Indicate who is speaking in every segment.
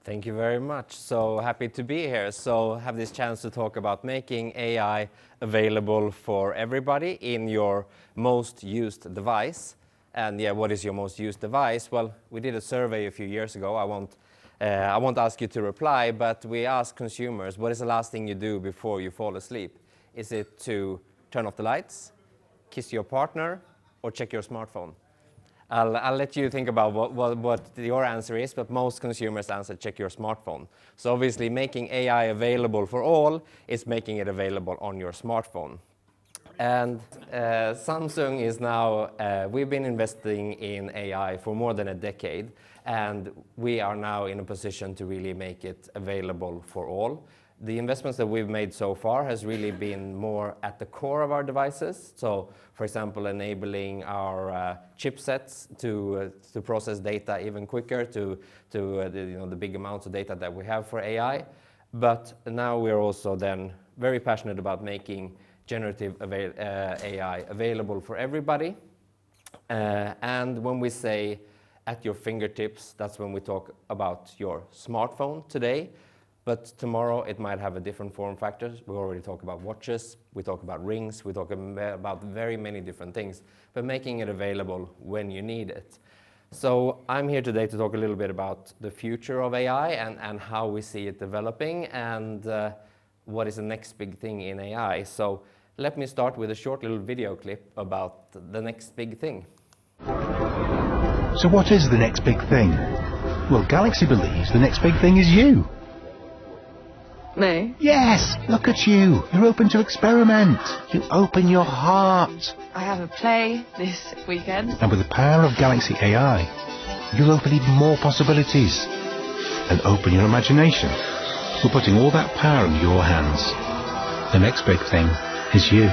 Speaker 1: Thank you very much. So happy to be here. So have this chance to talk about making AI available for everybody in your most used device. And yeah, what is your most used device? Well, we did a survey a few years ago. I won't ask you to reply, but we asked consumers, what is the last thing you do before you fall asleep? Is it to turn off the lights, kiss your partner, or check your smartphone? I'll let you think about what your answer is, but most consumers answer check your smartphone. So obviously making AI available for all is making it available on your smartphone. And Samsung is now, we've been investing in AI for more than a decade, and we are now in a position to really make it available for all. The investments that we've made so far has really been more at the core of our devices. So, for example, enabling our chipsets to process data even quicker to the big amounts of data that we have for AI. But now we're also then very passionate about making generative AI available for everybody. And when we say at your fingertips, that's when we talk about your smartphone today. But tomorrow it might have a different form factor. We already talk about watches, we talk about rings, we talk about very many different things, but making it available when you need it. So I'm here today to talk a little bit about the future of AI and how we see it developing and what is the next big thing in AI. So let me start with a short little video clip about the next big thing.
Speaker 2: So what is the next big thing? Well, Galaxy believes the next big thing is you.
Speaker 3: No.
Speaker 2: Yes, look at you. You're open to experiment. You open your heart.
Speaker 3: I have a play this weekend.
Speaker 2: And with the power of Galaxy AI, you'll open even more possibilities. And open your imagination. We're putting all that power in your hands. The next big thing is you.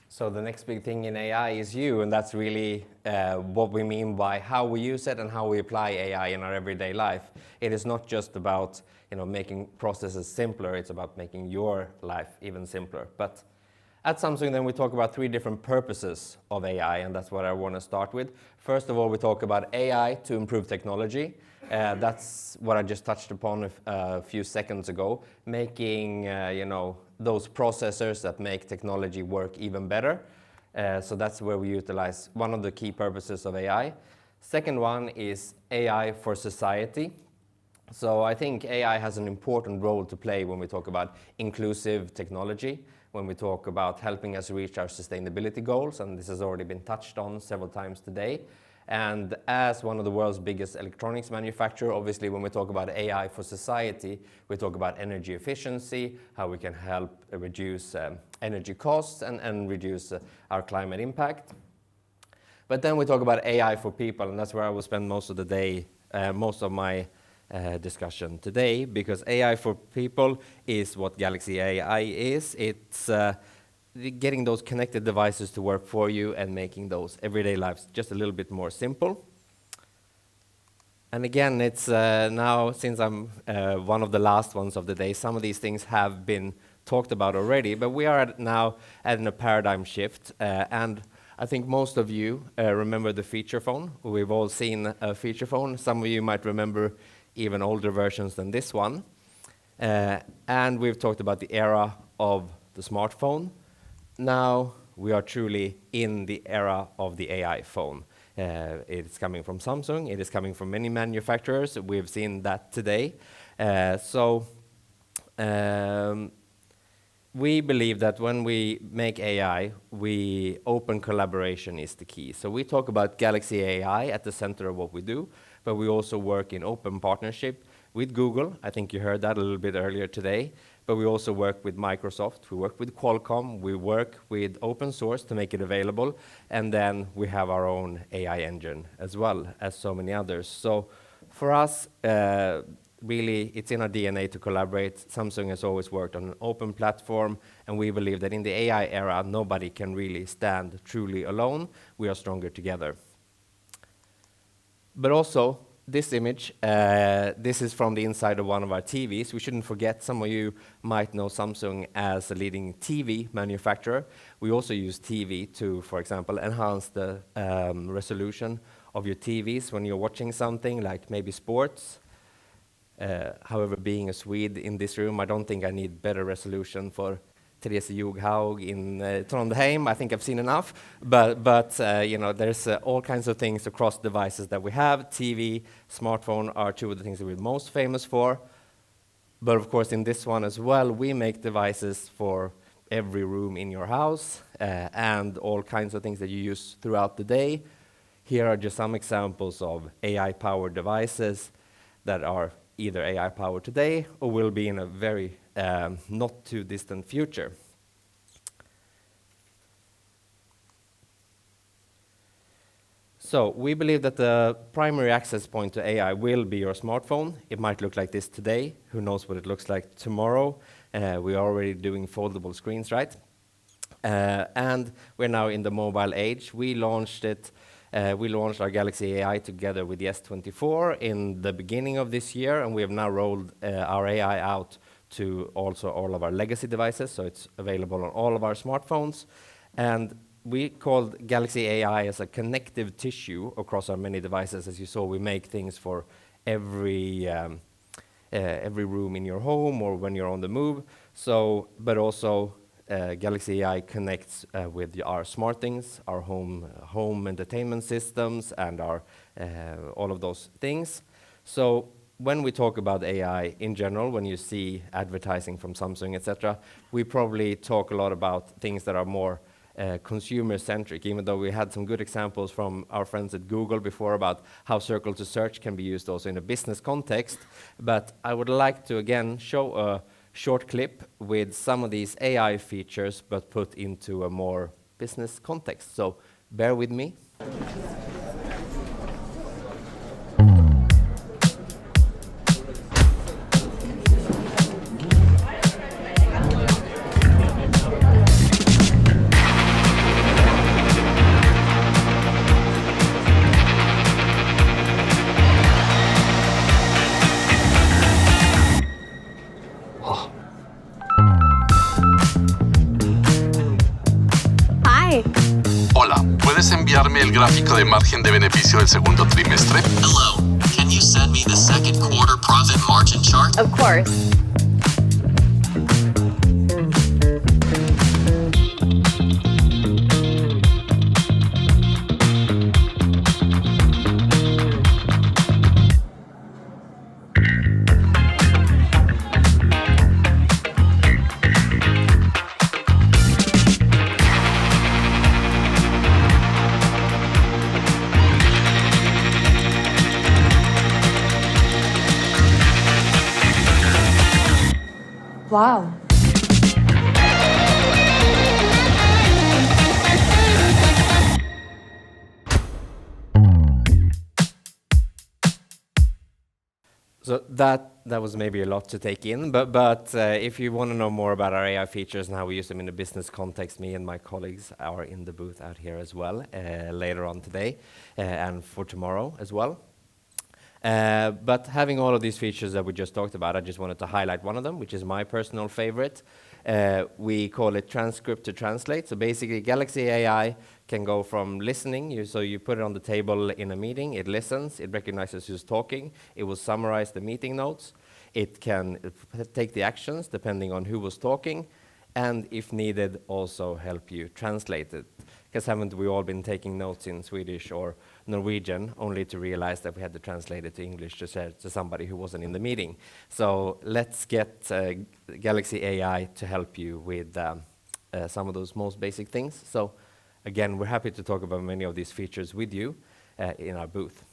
Speaker 1: So the next big thing in AI is you, and that's really what we mean by how we use it and how we apply AI in our everyday life. It is not just about making processes simpler, it's about making your life even simpler. But at Samsung then we talk about 3 different purposes of AI, and that's what I want to start with. First of all, we talk about AI to improve technology. That's what I just touched upon a few seconds ago, making those processors that make technology work even better. So that's where we utilize one of the key purposes of AI. Second one is AI for society. So I think AI has an important role to play when we talk about inclusive technology, when we talk about helping us reach our sustainability goals, and this has already been touched on several times today. And as one of the world's biggest electronics manufacturer, obviously when we talk about AI for society, we talk about energy efficiency, how we can help reduce energy costs and reduce our climate impact. But then we talk about AI for people, and that's where I will spend most of the day, most of my discussion today, because AI for people is what Galaxy AI is. It's getting those connected devices to work for you and making those everyday lives just a little bit more simple. And again, it's now, since I'm one of the last ones of the day, some of these things have been talked about already, but we are now at a paradigm shift. And I think most of you remember the feature phone. We've all seen a feature phone. Some of you might remember even older versions than this one. And we've talked about the era of the smartphone. Now we are truly in the era of the AI phone. It's coming from Samsung, it is coming from many manufacturers, we've seen that today. We believe that when we make AI, open collaboration is the key. So we talk about Galaxy AI at the center of what we do, but we also work in open partnership with Google. I think you heard that a little bit earlier today. But we also work with Microsoft, we work with Qualcomm, we work with open source to make it available, and then we have our own AI engine as well as so many others. So for us, really, it's in our DNA to collaborate. Samsung has always worked on an open platform, and we believe that in the AI era, nobody can really stand truly alone. We are stronger together. But also, this image, this is from the inside of one of our TVs. We shouldn't forget, some of you might know Samsung as a leading TV manufacturer. We also use TV to, for example, enhance the resolution of your TVs when you're watching something like maybe sports. However, being a Swede in this room, I don't think I need better resolution for Therese Johaug in Trondheim. I think I've seen enough. But you know, there's all kinds of things across devices that we have. TV, smartphone are two of the things that we're most famous for. But of course, in this one as well, we make devices for every room in your house and all kinds of things that you use throughout the day. Here are just some examples of AI-powered devices that are either AI-powered today or will be in a very not too distant future. So we believe that the primary access point to AI will be your smartphone. It might look like this today. Who knows what it looks like tomorrow? We are already doing foldable screens, right? And we're now in the mobile age. We launched our Galaxy AI together with the S24 in the beginning of this year, and we have now rolled our AI out to also all of our legacy devices, so it's available on all of our smartphones. And we called Galaxy AI as a connective tissue across our many devices. As you saw, we make things for every room in your home or when you're on the move. So, but also Galaxy AI connects with our SmartThings, our home entertainment systems, and our all of those things. So when we talk about AI in general, when you see advertising from Samsung, etc., we probably talk a lot about things that are more consumer-centric, even though we had some good examples from our friends at Google before about how circle to search can be used also in a business context. But I would like to again show a short clip with some of these AI features, but put into a more business context. So bear with me.
Speaker 4: Hola, ¿puedes enviarme el gráfico de margen de beneficio del segundo trimestre?
Speaker 5: Hello, can you send me the second quarter profit margin chart?
Speaker 3: Of course. Wow.
Speaker 1: So that was maybe a lot to take in, but if you want to know more about our AI features and how we use them in a business context, me and my colleagues are in the booth out here as well later on today and for tomorrow as well. But having all of these features that we just talked about, I just wanted to highlight one of them, which is my personal favorite. We call it transcript to translate. So basically, Galaxy AI can go from listening. So you put it on the table in a meeting, it listens, it recognizes who's talking, it will summarize the meeting notes, it can take the actions depending on who was talking, and if needed, also help you translate it. Because haven't we all been taking notes in Swedish or Norwegian, only to realize that we had to translate it to English to share to somebody who wasn't in the meeting? So let's get Galaxy AI to help you with some of those most basic things. So again, we're happy to talk about many of these features with you in our booth.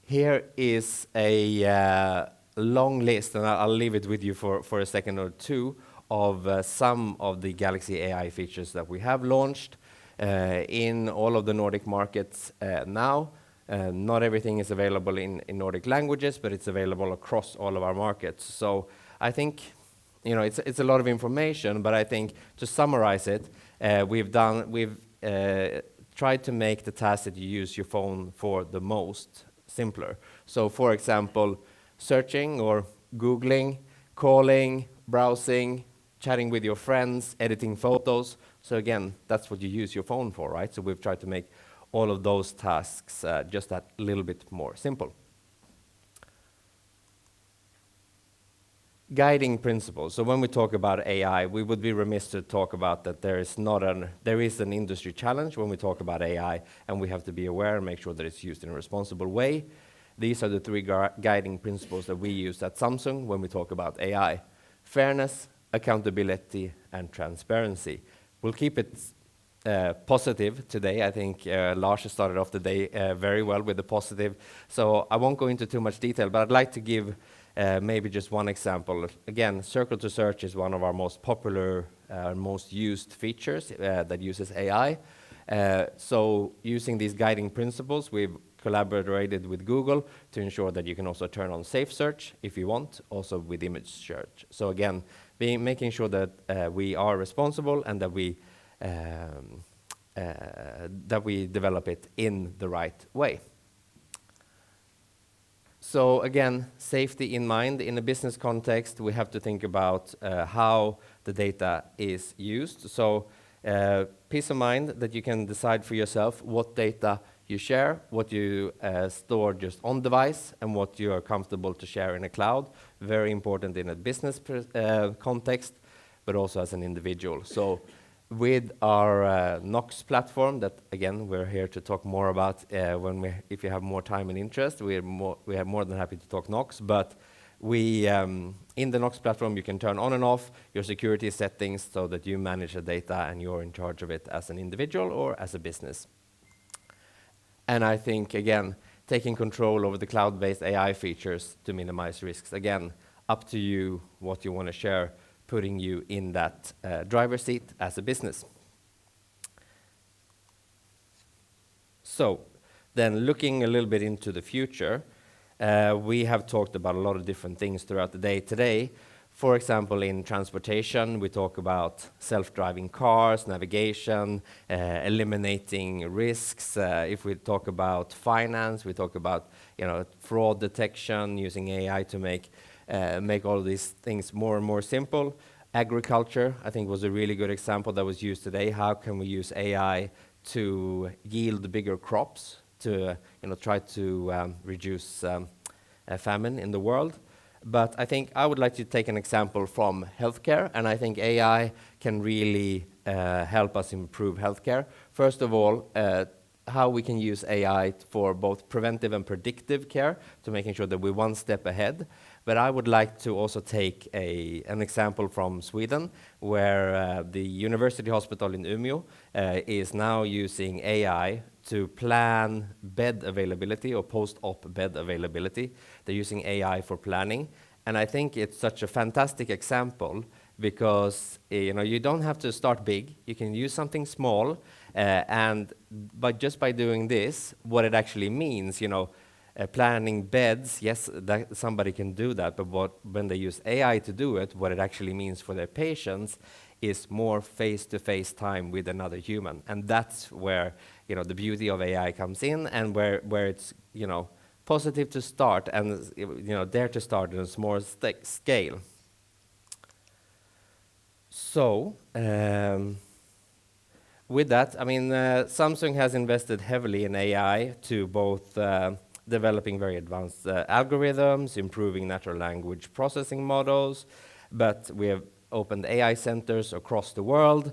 Speaker 1: Here is a long list, and I'll leave it with you for a second or two, of some of the Galaxy AI features that we have launched in all of the Nordic markets now. Not everything is available in Nordic languages, but it's available across all of our markets. So I think, you know, it's a lot of information, but I think to summarize it, we've try to make the task that you use your phone for the most simpler. So for example, searching or Googling, calling, browsing, chatting with your friends, editing photos. So again, that's what you use your phone for, right? So we've tried to make all of those tasks just that little bit more simple. Guiding principles. So when we talk about AI, we would be remiss to talk about that there is an industry challenge when we talk about AI, and we have to be aware and make sure that it's used in a responsible way. These are the three guiding principles that we use at Samsung when we talk about AI: fairness, accountability, and transparency. We'll keep it positive today. I think Lars has started off the day very well with the positive. So I won't go into too much detail, but I'd like to give maybe just one example. Again, Circle to Search is one of our most popular, most used features that uses AI. So using these guiding principles, we've collaborated with Google to ensure that you can also turn on safe search if you want, also with image search. So again, making sure that we are responsible and that we develop it in the right way. So again, safety in mind. In a business context, we have to think about how the data is used. So peace of mind that you can decide for yourself what data you share, what you store just on device, and what you are comfortable to share in a cloud. Very important in a business context, but also as an individual. So with our Knox platform, that again we're here to talk more about if you have more time and interest, we are more than happy to talk Knox. But we in the Knox platform you can turn on and off your security settings so that you manage the data and you're in charge of it as an individual or as a business. And I think again, taking control over the cloud-based AI features to minimize risks. Again, up to you what you want to share, putting you in that driver's seat as a business. So then looking a little bit into the future, we have talked about a lot of different things throughout the day today. For example, in transportation, we talk about self-driving cars, navigation, eliminating risks. If we talk about finance, we talk about fraud detection, using AI to make all of these things more and more simple. Agriculture, I think, was a really good example that was used today. How can we use AI to yield bigger crops to try to reduce famine in the world? But I think I would like to take an example from healthcare, and I think AI can really help us improve healthcare. First of all, how we can use AI for both preventive and predictive care to making sure that we're one step ahead. But I would like to also take an example from Sweden, where the University Hospital in Umeå is now using AI to plan bed availability or post-op bed availability. They're using AI for planning. And I think it's such a fantastic example because you don't have to start big. You can use something small, but just by doing this, what it actually means, planning beds, yes, somebody can do that, but when they use AI to do it, what it actually means for their patients is more face-to-face time with another human. And that's where the beauty of AI comes in, and where it's positive to start and dare to start on a small scale. So with that, Samsung has invested heavily in AI to both developing very advanced algorithms, improving natural language processing models, but we have opened AI centers across the world.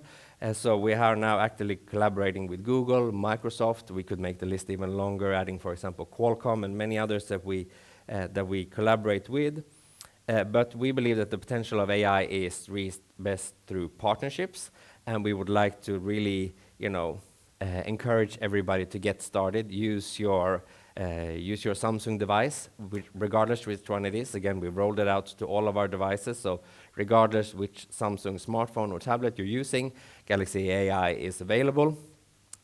Speaker 1: So we are now actively collaborating with Google, Microsoft. We could make the list even longer, adding, for example, Qualcomm and many others that we collaborate with. But we believe that the potential of AI is reached best through partnerships, and we would like to really, encourage everybody to get started. Use your Samsung device, regardless which one it is. Again, we've rolled it out to all of our devices, so regardless which Samsung smartphone or tablet you're using, Galaxy AI is available.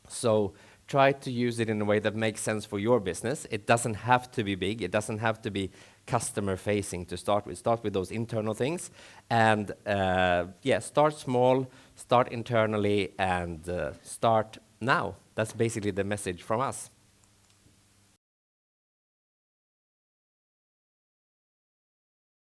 Speaker 1: So try to use it in a way that makes sense for your business. It doesn't have to be big. It doesn't have to be customer-facing to start with. Start with those internal things, and start small, start internally, and start now. That's basically the message from us.